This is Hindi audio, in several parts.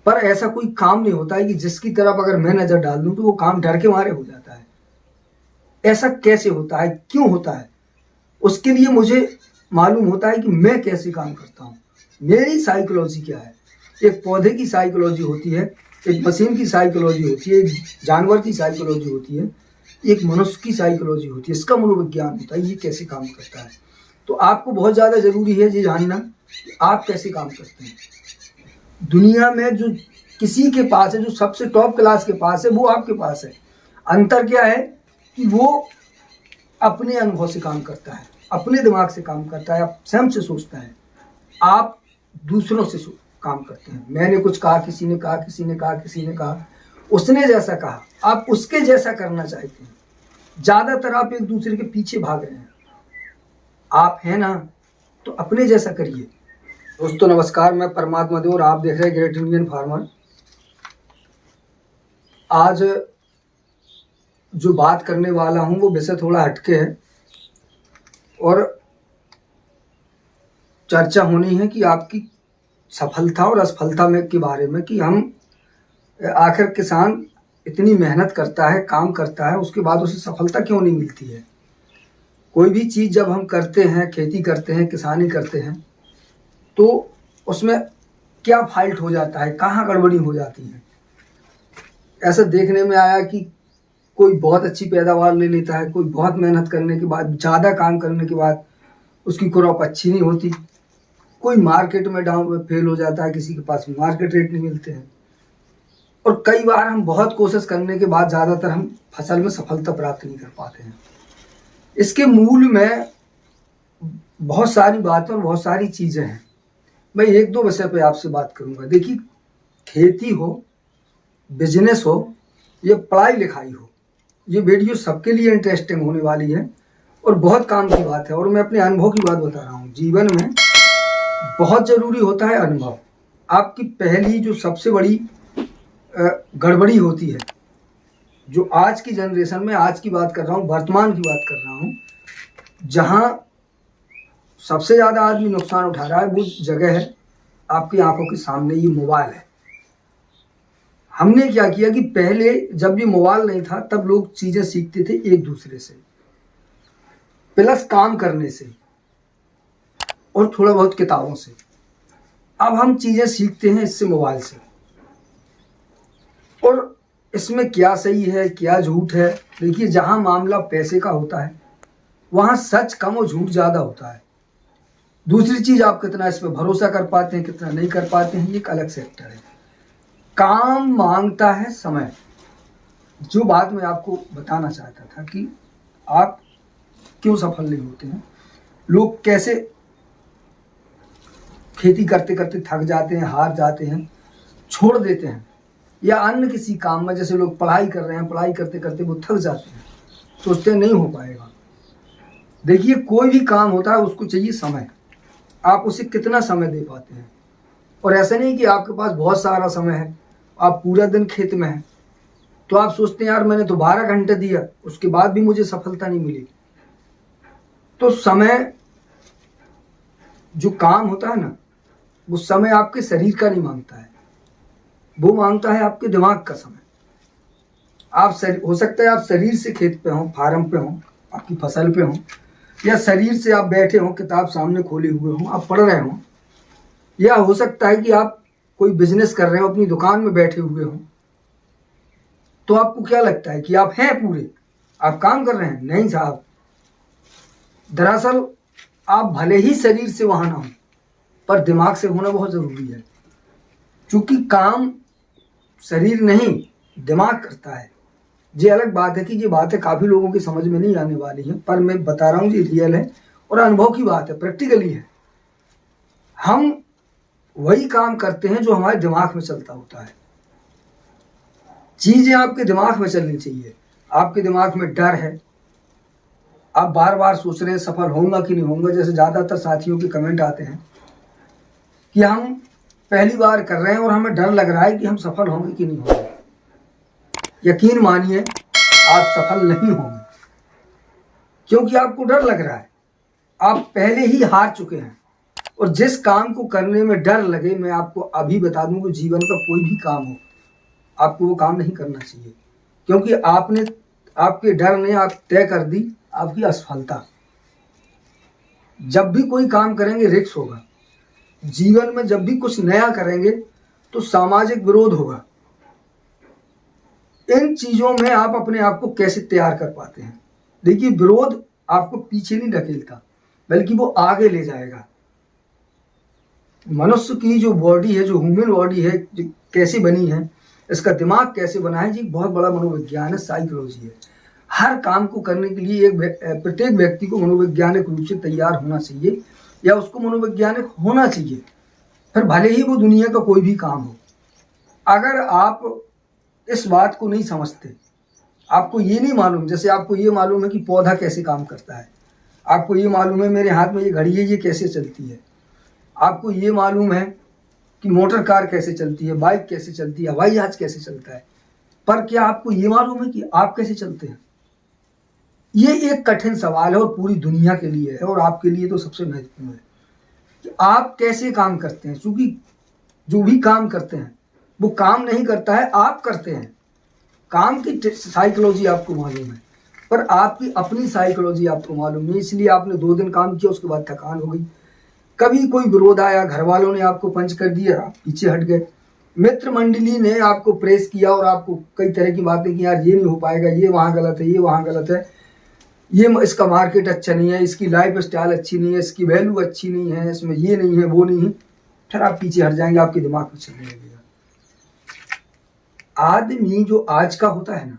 पर ऐसा कोई काम नहीं होता है कि जिसकी तरफ अगर मैं नजर डाल दूं तो वो काम डर के मारे हो जाता है। ऐसा कैसे होता है, क्यों होता है? उसके लिए मुझे मालूम होता है कि मैं कैसे काम करता हूँ, मेरी साइकोलॉजी क्या है। एक पौधे की साइकोलॉजी होती है, एक मशीन की साइकोलॉजी होती है, एक जानवर की साइकोलॉजी होती है, एक मनुष्य की साइकोलॉजी होती है, इसका मनोविज्ञान होता है, ये कैसे काम करता है। तो आपको बहुत ज़्यादा ज़रूरी है ये जानना कि आप कैसे काम करते हैं। दुनिया में जो किसी के पास है, जो सबसे टॉप क्लास के पास है, वो आपके पास है। अंतर क्या है कि वो अपने अनुभव से काम करता है, अपने दिमाग से काम करता है, आप स्वयं से सोचता है। आप दूसरों से काम करते हैं। मैंने कुछ कहा, किसी ने कहा, किसी ने कहा, किसी ने कहा, उसने जैसा कहा, आप उसके जैसा करना चाहते हैं। ज़्यादातर आप एक दूसरे के पीछे भाग रहे हैं। आप हैं ना, तो अपने जैसा करिए। दोस्तों नमस्कार, मैं परमात्मा देव और आप देख रहे हैं ग्रेट इंडियन फार्मर। आज जो बात करने वाला हूं वो विषय थोड़ा हटके है और चर्चा होनी है कि आपकी सफलता और असफलता में के बारे में, कि हम आखिर किसान इतनी मेहनत करता है, काम करता है, उसके बाद उसे सफलता क्यों नहीं मिलती है। कोई भी चीज़ जब हम करते हैं, खेती करते हैं, किसानी करते हैं, तो उसमें क्या फाल्ट हो जाता है, कहाँ गड़बड़ी हो जाती है। ऐसा देखने में आया कि कोई बहुत अच्छी पैदावार ले लेता है, कोई बहुत मेहनत करने के बाद, ज़्यादा काम करने के बाद उसकी क्रॉप अच्छी नहीं होती, कोई मार्केट में डाउन फेल हो जाता है, किसी के पास मार्केट रेट नहीं मिलते हैं। और कई बार हम बहुत कोशिश करने के बाद ज़्यादातर हम फसल में सफलता प्राप्त नहीं कर पाते हैं। इसके मूल में बहुत सारी बातें और बहुत सारी चीज़ें हैं। मैं एक दो विषय पे आपसे बात करूंगा। देखिए, खेती हो, बिजनेस हो, या पढ़ाई लिखाई हो, ये वीडियो सबके लिए इंटरेस्टिंग होने वाली है और बहुत काम की बात है। और मैं अपने अनुभव की बात बता रहा हूँ। जीवन में बहुत ज़रूरी होता है अनुभव। आपकी पहली जो सबसे बड़ी गड़बड़ी होती है, जो आज की जनरेशन में, आज की बात कर रहा हूँ, वर्तमान की बात कर रहा हूँ, जहाँ सबसे ज़्यादा आदमी नुकसान उठा रहा है, वो जगह है आपकी आंखों के सामने, ये मोबाइल है। हमने क्या किया कि पहले जब ये मोबाइल नहीं था तब लोग चीज़ें सीखते थे एक दूसरे से, प्लस काम करने से और थोड़ा बहुत किताबों से। अब हम चीज़ें सीखते हैं इससे, मोबाइल से। और इसमें क्या सही है, क्या झूठ है। देखिए, जहाँ मामला पैसे का होता है वहाँ सच कम और झूठ ज़्यादा होता है। दूसरी चीज़, आप कितना इस पर भरोसा कर पाते हैं, कितना नहीं कर पाते हैं, ये एक अलग सेक्टर है। काम मांगता है समय। जो बात मैं आपको बताना चाहता था कि आप क्यों सफल नहीं होते हैं, लोग कैसे खेती करते करते थक जाते हैं, हार जाते हैं, छोड़ देते हैं, या अन्य किसी काम में, जैसे लोग पढ़ाई कर रहे हैं, पढ़ाई करते करते वो थक जाते हैं, सोचते हैं नहीं हो पाएगा। देखिए, कोई भी काम होता है उसको चाहिए समय। आप उसे कितना समय दे पाते हैं। और ऐसा नहीं कि आपके पास बहुत सारा समय है, आप पूरा दिन खेत में हैं, तो आप सोचते हैं यार मैंने तो 12 घंटे दिया, उसके बाद भी मुझे सफलता नहीं मिली। तो समय, जो काम होता है ना, वो समय आपके शरीर का नहीं मांगता है, वो मांगता है आपके दिमाग का समय। आप हो सकता है आप शरीर से खेत पे हों, फार्म पे हों, आपकी फसल पे हों, या शरीर से आप बैठे हों, किताब सामने खोले हुए हों, आप पढ़ रहे हों, या हो सकता है कि आप कोई बिजनेस कर रहे हो, अपनी दुकान में बैठे हुए हों। तो आपको क्या लगता है कि आप हैं पूरे, आप काम कर रहे हैं? नहीं साहब, दरअसल आप भले ही शरीर से वहां ना हो, पर दिमाग से होना बहुत ज़रूरी है। क्योंकि काम शरीर नहीं, दिमाग करता है। ये अलग बात है कि ये बातें काफ़ी लोगों की समझ में नहीं आने वाली हैं, पर मैं बता रहा हूँ ये रियल है और अनुभव की बात है, प्रैक्टिकली है। हम वही काम करते हैं जो हमारे दिमाग में चलता होता है। चीज़ें आपके दिमाग में चलनी चाहिए। आपके दिमाग में डर है, आप बार बार सोच रहे हैं सफल होऊंगा कि नहीं होऊंगा। जैसे ज़्यादातर साथियों के कमेंट आते हैं कि हम पहली बार कर रहे हैं और हमें डर लग रहा है कि हम सफल होंगे कि नहीं होंगे। यकीन मानिए, आप सफल नहीं होंगे, क्योंकि आपको डर लग रहा है। आप पहले ही हार चुके हैं। और जिस काम को करने में डर लगे, मैं आपको अभी बता दूं कि जीवन का कोई भी काम हो, आपको वो काम नहीं करना चाहिए, क्योंकि आपके डर ने आप तय कर दी आपकी असफलता। जब भी कोई काम करेंगे रिस्क होगा, जीवन में जब भी कुछ नया करेंगे तो सामाजिक विरोध होगा। इन चीजों में आप अपने आप को कैसे तैयार कर पाते हैं? देखिए, विरोध आपको पीछे नहीं ढकेलता, बल्कि वो आगे ले जाएगा। मनुष्य की जो बॉडी है, जो ह्यूमन बॉडी है, जो कैसे बनी है, इसका दिमाग कैसे बना है, जी बहुत बड़ा मनोविज्ञान है, साइकोलॉजी है। हर काम को करने के लिए प्रत्येक व्यक्ति को मनोवैज्ञानिक रूप से तैयार होना चाहिए, या उसको मनोवैज्ञानिक होना चाहिए, फिर भले ही वो दुनिया का कोई भी काम हो। अगर आप इस बात को नहीं समझते, आपको ये नहीं मालूम, जैसे आपको ये मालूम है कि पौधा कैसे काम करता है, आपको ये मालूम है मेरे हाथ में ये घड़ी है, ये कैसे चलती है, आपको ये मालूम है कि मोटर कार कैसे चलती है, बाइक कैसे चलती है, हवाई जहाज कैसे चलता है, पर क्या आपको ये मालूम है कि आप कैसे चलते हैं? ये एक कठिन सवाल है और पूरी दुनिया के लिए है, और आपके लिए तो सबसे महत्वपूर्ण है कि आप कैसे काम करते हैं। क्योंकि जो भी काम करते हैं वो काम नहीं करता है, आप करते हैं। काम की साइकोलॉजी आपको मालूम है, पर आपकी अपनी साइकोलॉजी आपको मालूम नहीं। इसलिए आपने 2 दिन काम किया, उसके बाद थकान हो गई, कभी कोई विरोध आया, घर वालों ने आपको पंच कर दिया, आप पीछे हट गए, मित्र मंडली ने आपको प्रेस किया और आपको कई तरह की बातें की, यार ये नहीं हो पाएगा, ये वहाँ गलत है, ये वहाँ गलत है, ये इसका मार्केट अच्छा नहीं है, इसकी लाइफ स्टाइल अच्छी नहीं है, इसकी वैल्यू अच्छी नहीं है, इसमें ये नहीं है, वो नहीं है, फिर आप पीछे हट जाएंगे, आपके दिमाग में चलने लगेगा। आदमी जो आज का होता है ना,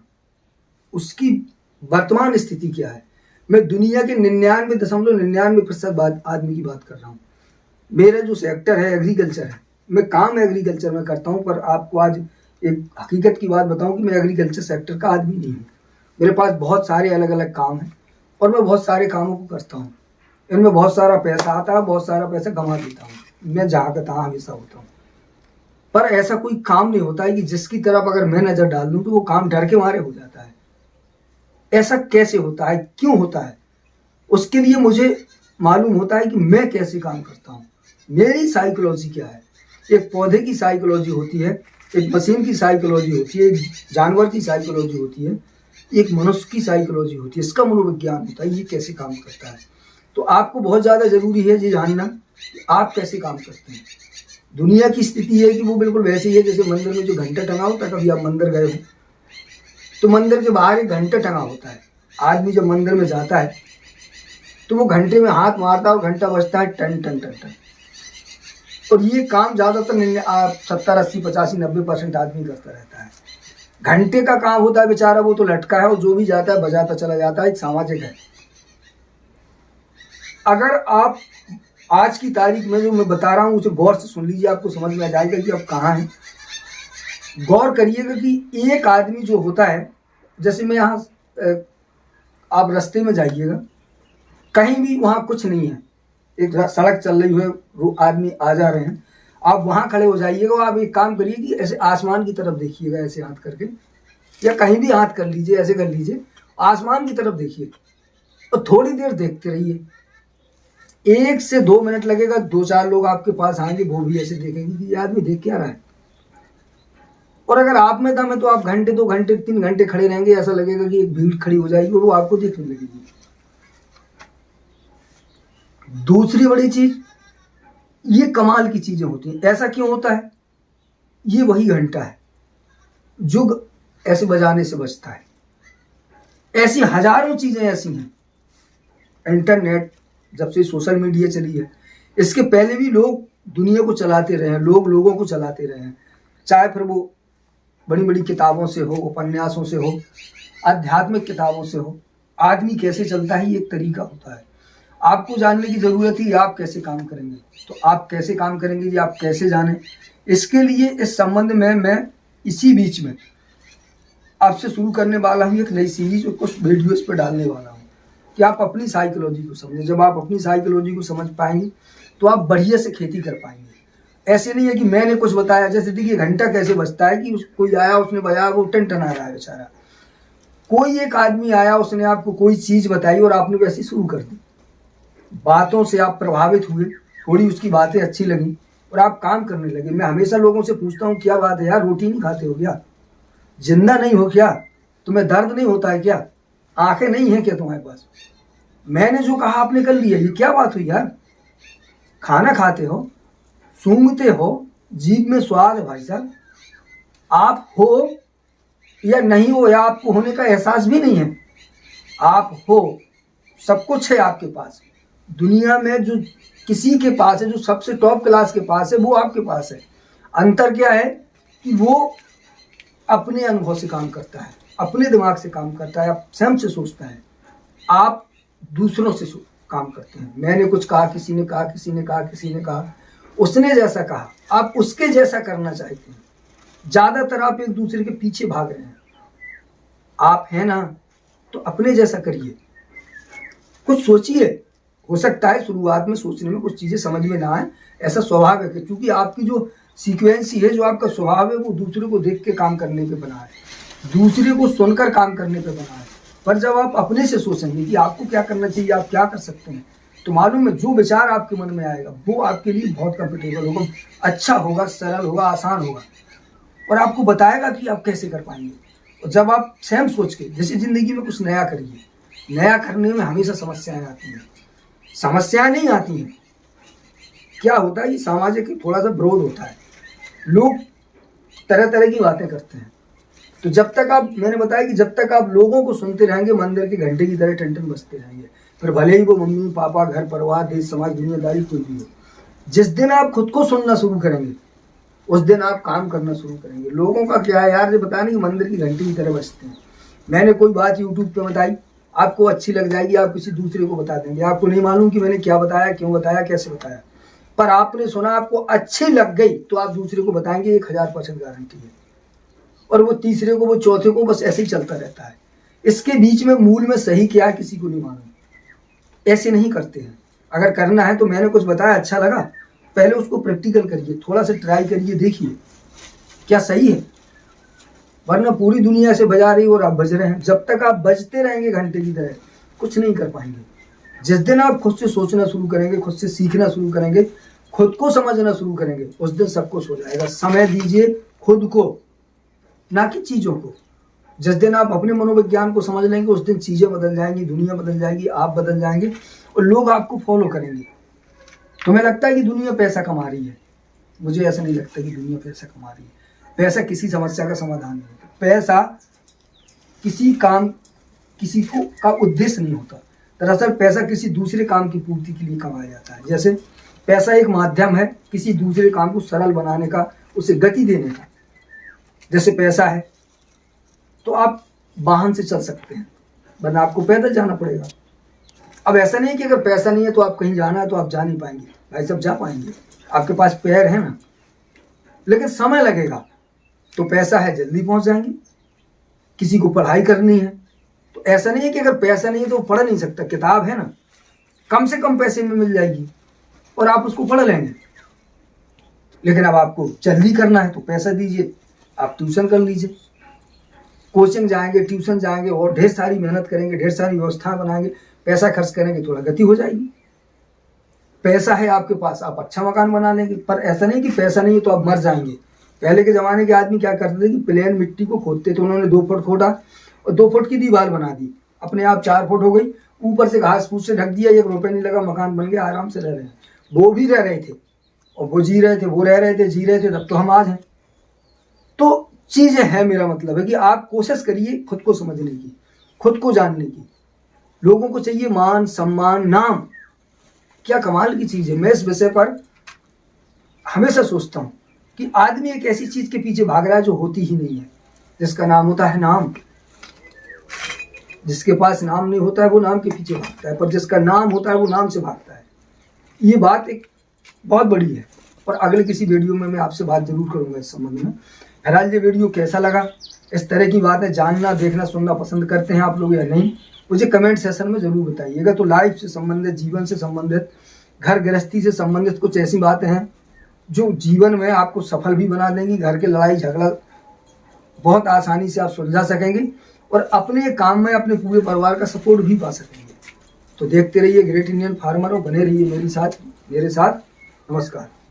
उसकी वर्तमान स्थिति क्या है? मैं दुनिया के 99.99% आदमी की बात कर रहा हूँ। मेरा जो सेक्टर है एग्रीकल्चर है, मैं काम एग्रीकल्चर में करता हूँ, पर आपको आज एक हकीकत की बात बताऊँ कि मैं एग्रीकल्चर सेक्टर का आदमी नहीं हूँ। मेरे पास बहुत सारे अलग अलग काम हैं और मैं बहुत सारे कामों को करता हूँ। इनमें बहुत सारा पैसा आता है, बहुत सारा पैसा गंवा देता हूँ। मैं जहाँ का तहाँ हमेशा होता हूँ, पर ऐसा कोई काम नहीं होता है कि जिसकी तरफ अगर मैं नज़र डाल दूँ तो वो काम डर के मारे हो जाता है। ऐसा कैसे होता है, क्यों होता है? उसके लिए मुझे मालूम होता है कि मैं कैसे काम करता हूँ, मेरी साइकोलॉजी क्या है। एक पौधे की साइकोलॉजी होती है, एक मशीन की साइकोलॉजी होती है, एक जानवर की साइकोलॉजी होती है, एक मनुष्य की साइकोलॉजी होती है, इसका मनोविज्ञान होता है, ये कैसे काम करता है। तो आपको बहुत ज़्यादा ज़रूरी है ये जानना कि आप कैसे काम करते हैं। दुनिया की स्थिति है कि वो बिल्कुल वैसे ही है जैसे मंदिर में जो घंटा टंगा होता है। कभी आप मंदिर गए हो तो मंदिर के बाहर एक घंटा टंगा होता है। आदमी जब मंदिर में जाता है तो वो घंटे में हाथ मारता है और घंटा बजता है टन टन टन टन। और ये काम ज़्यादातर 70, 80, 85, 90% आदमी करता रहता है। घंटे का काम होता है बेचारा, वो तो लटका है और जो भी जाता है बजाता चला जाता है। एक सामाजिक है। अगर आप आज की तारीख में जो मैं बता रहा हूँ उसे गौर से सुन लीजिए, आपको समझ में आ जाएगा कि आप कहाँ हैं। गौर करिएगा कि एक आदमी जो होता है, जैसे मैं यहाँ, आप रास्ते में जाइएगा, कहीं भी वहाँ कुछ नहीं है, एक सड़क चल रही है, आदमी आ जा रहे हैं, आप वहाँ खड़े हो जाइएगा। आप एक काम करिए कि ऐसे आसमान की तरफ देखिएगा, ऐसे हाथ करके, या कहीं भी हाथ कर लीजिए, ऐसे कर लीजिए, आसमान की तरफ देखिए और थोड़ी देर देखते रहिए। 1 से 2 मिनट लगेगा, 2-4 लोग आपके पास आएंगे, वो भी ऐसे देखेंगे कि ये आदमी देख क्या रहा है। और अगर आप में दम है तो आप घंटे, 2 घंटे, 3 घंटे खड़े रहेंगे। ऐसा लगेगा कि एक भीड़ खड़ी हो जाएगी और वो आपको देखने लगेगी। दूसरी बड़ी चीज, ये कमाल की चीजें होती हैं। ऐसा क्यों होता है? ये वही घंटा है जो ऐसे बजाने से बजता है। ऐसी हजारों चीजें ऐसी हैं। इंटरनेट जब से सोशल मीडिया चली है, इसके पहले भी लोग दुनिया को चलाते रहे हैं, लोग लोगों को चलाते रहे हैं, चाहे फिर वो बड़ी बड़ी किताबों से हो, उपन्यासों से हो, आध्यात्मिक किताबों से हो। आदमी कैसे चलता है ये एक तरीका होता है। आपको जानने की ज़रूरत है आप कैसे काम करेंगे। तो आप कैसे काम करेंगे जी, आप कैसे जानें। इसके लिए इस संबंध में मैं इसी बीच में आपसे शुरू करने वाला हूँ एक नई सीरीज और कुछ वीडियो इस पर डालने वाला हूँ कि आप अपनी साइकोलॉजी को समझें। जब आप अपनी साइकोलॉजी को समझ पाएंगे तो आप बढ़िया से खेती कर पाएंगे। ऐसे नहीं है कि मैंने कुछ बताया, जैसे देखिए घंटा कैसे बजता है कि कोई आया, उसने बजाया, वो टन टन आ रहा है बेचारा। कोई एक आदमी आया, उसने आपको कोई चीज़ बताई और आपने वैसे शुरू कर दी। बातों से आप प्रभावित हुए थोड़ी उसकी बातें अच्छी लगी और आप काम करने लगे। मैं हमेशा लोगों से पूछता हूँ, क्या बात है यार, रोटी नहीं खाते हो क्या, जिंदा नहीं हो क्या, तुम्हें दर्द नहीं होता है क्या, आंखें नहीं है क्या तुम्हारे पास? मैंने जो कहा आपने कर लिया, ये क्या बात हुई यार? खाना खाते हो, सूंघते हो, जीभ में स्वाद है भाई साहब। आप हो या नहीं हो, या आपको होने का एहसास भी नहीं है, आप हो, सब कुछ है आपके पास। दुनिया में जो किसी के पास है, जो सबसे टॉप क्लास के पास है, वो आपके पास है। अंतर क्या है कि वो अपने अनुभव से काम करता है, अपने दिमाग से काम करता है, स्वयं से सोचता है। आप दूसरों से काम करते हैं। मैंने कुछ कहा, किसी ने कहा, किसी ने कहा, किसी ने कहा, उसने जैसा कहा, आप उसके जैसा करना चाहते हैं। ज्यादातर आप एक दूसरे के पीछे भाग रहे हैं। आप हैं ना, तो अपने जैसा करिए, कुछ सोचिए। हो सकता है शुरुआत में सोचने में कुछ चीजें समझ में ना आए, ऐसा स्वाभाविक है, क्योंकि आपकी जो सीक्वेंसी है, जो आपका स्वभाव है, वो दूसरे को देख के काम करने पे बना है, दूसरे को सुनकर काम करने पे बना है। पर जब आप अपने से सोचेंगे कि आपको क्या करना चाहिए, आप क्या कर सकते हैं, तो मालूम है जो विचार आपके मन में आएगा वो आपके लिए बहुत कंफर्टेबल होगा, अच्छा होगा, सरल होगा, आसान होगा, और आपको बताएगा कि आप कैसे कर पाएंगे। और जब आप स्वयं सोच के, जैसे जिंदगी में कुछ नया करिए, नया करने में हमेशा समस्याएं आती हैं। समस्याएं नहीं आती हैं, क्या होता है, ये सामाजिक थोड़ा सा विरोध होता है, लोग तरह तरह की बातें करते हैं। तो जब तक आप, मैंने बताया कि जब तक आप लोगों को सुनते रहेंगे, मंदिर के घंटे की तरह टन टन बजते रहेंगे, फिर भले ही वो मम्मी पापा, घर परिवार, देश समाज, दुनियादारी कोई भी हो। जिस दिन आप खुद को सुनना शुरू करेंगे, उस दिन आप काम करना शुरू करेंगे। लोगों का क्या है यार, जो बताने कि मंदिर की घंटी की तरह बजते हैं। मैंने कोई बात यूट्यूब पे बताई, आपको अच्छी लग जाएगी, आप किसी दूसरे को बता देंगे, आपको नहीं मालूम कि मैंने क्या बताया, क्यों बताया, कैसे बताया, पर आपने सुना, आपको अच्छी लग गई, तो आप दूसरे को बताएंगे, 1000% गारंटी है। और वो तीसरे को, वो चौथे को, बस ऐसे ही चलता रहता है। इसके बीच में मूल में सही क्या है किसी को नहीं मालूम। ऐसे नहीं करते हैं। अगर करना है तो मैंने कुछ बताया, अच्छा लगा, पहले उसको प्रैक्टिकल करिए, थोड़ा सा ट्राई करिए, देखिए क्या सही है। वरना पूरी दुनिया से बजा रही और आप बज रहे हैं। जब तक आप बजते रहेंगे घंटे की तरह, कुछ नहीं कर पाएंगे। जिस दिन आप खुद से सोचना शुरू करेंगे, खुद से सीखना शुरू करेंगे, खुद को समझना शुरू करेंगे, उस दिन सब कुछ हो जाएगा। समय दीजिए खुद को, ना कि चीजों को। जिस दिन आप अपने मनोविज्ञान को समझ लेंगे, उस दिन चीजें बदल जाएंगी, दुनिया बदल जाएगी, आप बदल जाएंगे और लोग आपको फॉलो करेंगे। तुम्हें लगता है कि दुनिया पैसा कमा रही है, मुझे ऐसा नहीं लगता कि दुनिया पैसा कमा रही है। पैसा किसी समस्या का समाधान नहीं होता। पैसा किसी काम, किसी को का उद्देश्य नहीं होता। दरअसल पैसा किसी दूसरे काम की पूर्ति के लिए कमाया जाता है। जैसे पैसा एक माध्यम है किसी दूसरे काम को सरल बनाने का, उसे गति देने का। जैसे पैसा है तो आप वाहन से चल सकते हैं, वरना आपको पैदल जाना पड़ेगा। अब ऐसा नहीं कि अगर पैसा नहीं है तो आप कहीं जाना है तो आप जा नहीं पाएंगे, भाई साहब जा पाएंगे, आपके पास पैर है ना, लेकिन समय लगेगा। तो पैसा है, जल्दी पहुंच जाएंगे। किसी को पढ़ाई करनी है तो ऐसा नहीं है कि अगर पैसा नहीं है तो पढ़ नहीं सकता, किताब है ना, कम से कम पैसे में मिल जाएगी और आप उसको पढ़ लेंगे। लेकिन अब आपको जल्दी करना है तो पैसा दीजिए, आप ट्यूशन कर लीजिए, कोचिंग जाएंगे, ट्यूशन जाएंगे और ढेर सारी मेहनत करेंगे, ढेर सारी व्यवस्था बनाएंगे, पैसा खर्च करेंगे, थोड़ा गति हो जाएगी। पैसा है आपके पास, आप अच्छा मकान बना लेंगे। पर ऐसा नहीं कि पैसा नहीं है तो आप मर जाएंगे। पहले के जमाने के आदमी क्या करते थे कि प्लेन मिट्टी को खोदते थे, उन्होंने 2 फुट खोदा और 2 फुट की दीवार बना दी, अपने आप 4 फुट हो गई, ऊपर से घास फूस से ढक दिया, 1 रुपये नहीं लगा, मकान बन गया, आराम से रह रहे हैं। वो भी रह रहे थे और वो जी रहे थे, वो रह रहे थे, जी रहे थे, तब तो हम आज हैं। तो चीजें हैं, मेरा मतलब है कि आप कोशिश करिए खुद को समझने की, खुद को जानने की। लोगों को चाहिए मान, सम्मान, नाम, क्या कमाल की चीज है। मैं इस विषय पर हमेशा सोचता हूं कि आदमी एक ऐसी चीज के पीछे भाग रहा है जो होती ही नहीं है, जिसका नाम होता है नाम। जिसके पास नाम नहीं होता है वो नाम के पीछे भागता है, पर जिसका नाम होता है वो नाम से भागता है। ये बात एक बहुत बड़ी है, पर अगले किसी वीडियो में मैं आपसे बात जरूर करूंगा इस संबंध में। बहरहाल ये वीडियो कैसा लगा, इस तरह की बातें जानना, देखना, सुनना पसंद करते हैं आप लोग या नहीं, मुझे कमेंट सेशन में जरूर बताइएगा। तो लाइफ से संबंधित, जीवन से संबंधित, घर गृहस्थी से संबंधित कुछ ऐसी बातें हैं जो जीवन में आपको सफल भी बना देंगी। घर के लड़ाई झगड़ा बहुत आसानी से आप सुलझा सकेंगे और अपने काम में अपने पूरे परिवार का सपोर्ट भी पा सकेंगे। तो देखते रहिए ग्रेट इंडियन फार्मर और बने रहिए मेरे साथ। नमस्कार।